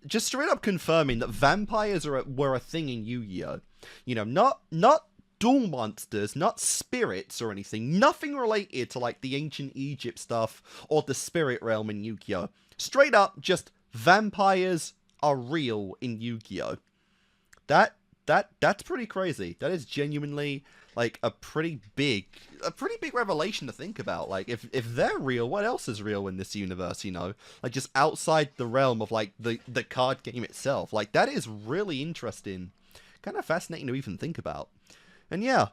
just straight up confirming that vampires were a thing in Yu-Gi-Oh! You know, not duel monsters, not spirits or anything, nothing related to, like, the ancient Egypt stuff or the spirit realm in Yu-Gi-Oh! Straight up, just vampires are real in Yu-Gi-Oh! That's pretty crazy. That is genuinely, like, a pretty big revelation to think about. Like, if they're real, what else is real in this universe, you know? Like, just outside the realm of, like, the card game itself. Like, that is really interesting. Kind of fascinating to even think about. And yeah,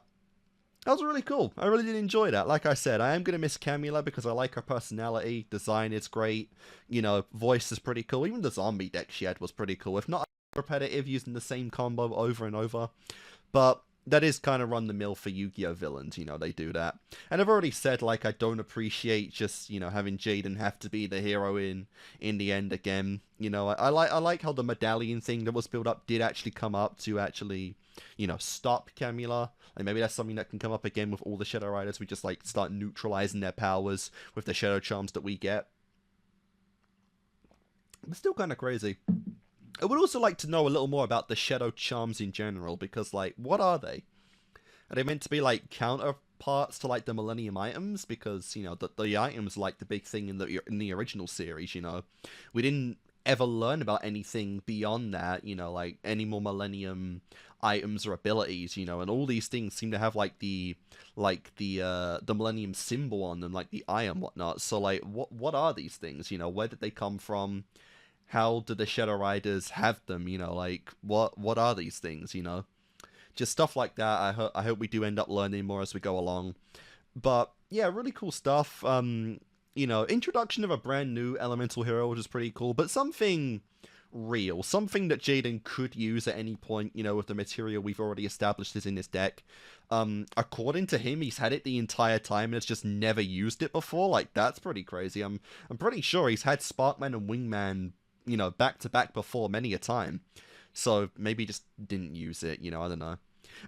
that was really cool. I really did enjoy that. Like I said, I am going to miss Camula because I like her personality. Design is great. You know, voice is pretty cool. Even the zombie deck she had was pretty cool. If not repetitive, using the same combo over and over. But that is kind of run-the-mill for Yu-Gi-Oh! Villains, you know, they do that. And I've already said, like, I don't appreciate just, you know, having Jaden have to be the hero in the end again. You know, I like how the medallion thing that was built up did actually come up to actually, you know, stop Camula. Like, maybe that's something that can come up again with all the Shadow Riders. We just, like, start neutralizing their powers with the Shadow Charms that we get. But still kind of crazy. I would also like to know a little more about the Shadow Charms in general, because, like, what are they? Are they meant to be, like, counterparts to, like, the Millennium items? Because, you know, the items are, like, the big thing in the original series, you know. We didn't ever learn about anything beyond that, you know, like, any more Millennium items or abilities, you know, and all these things seem to have, like, the Millennium symbol on them, like the eye and whatnot. So, like, what are these things, you know? Where did they come from? How do the Shadow Riders have them, you know, like, what are these things, you know? Just stuff like that. I hope we do end up learning more as we go along. But, yeah, really cool stuff. You know, introduction of a brand new elemental hero, which is pretty cool, but something real. Something that Jaden could use at any point, you know, with the material we've already established is in his deck. According to him, he's had it the entire time and it's just never used it before. Like, that's pretty crazy. I'm pretty sure he's had Sparkman and Wingman, you know, back to back before many a time. So maybe just didn't use it, you know, I don't know.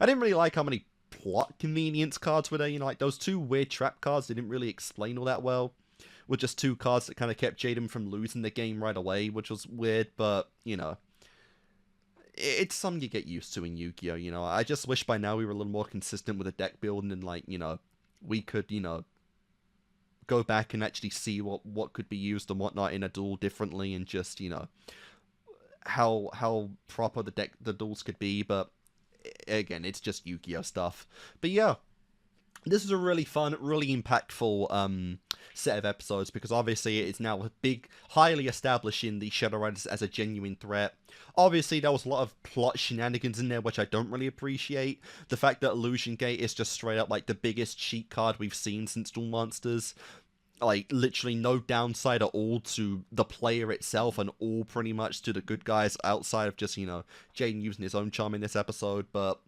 I didn't really like how many plot convenience cards were there, you know, like those two weird trap cards they didn't really explain all that well. Were just two cards that kind of kept Jaden from losing the game right away, which was weird, but, you know, it's something you get used to in Yu-Gi-Oh, you know. I just wish by now we were a little more consistent with the deck building and, like, you know, we could, you know, go back and actually see what could be used and whatnot in a duel differently, and just, you know, how proper the duels could be. But again, it's just Yu-Gi-Oh stuff. But yeah, this is a really fun, really impactful set of episodes, because obviously it's now a big, highly establishing the Shadow Riders as a genuine threat. Obviously there was a lot of plot shenanigans in there, which I don't really appreciate. The fact that Illusion Gate is just straight up like the biggest cheat card we've seen since Duel Monsters. Like, literally no downside at all to the player itself, and all pretty much to the good guys, outside of just, you know, Jaden using his own charm in this episode. But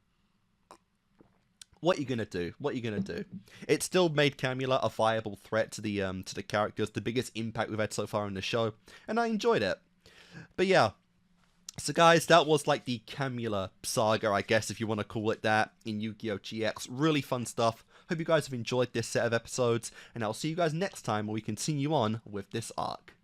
what you gonna do? What you gonna do? It still made Camula a viable threat to the characters, the biggest impact we've had so far in the show, and I enjoyed it. But yeah, so guys, that was like the Camula saga, I guess, if you want to call it that, in Yu-Gi-Oh! GX. Really fun stuff. Hope you guys have enjoyed this set of episodes, and I'll see you guys next time where we continue on with this arc.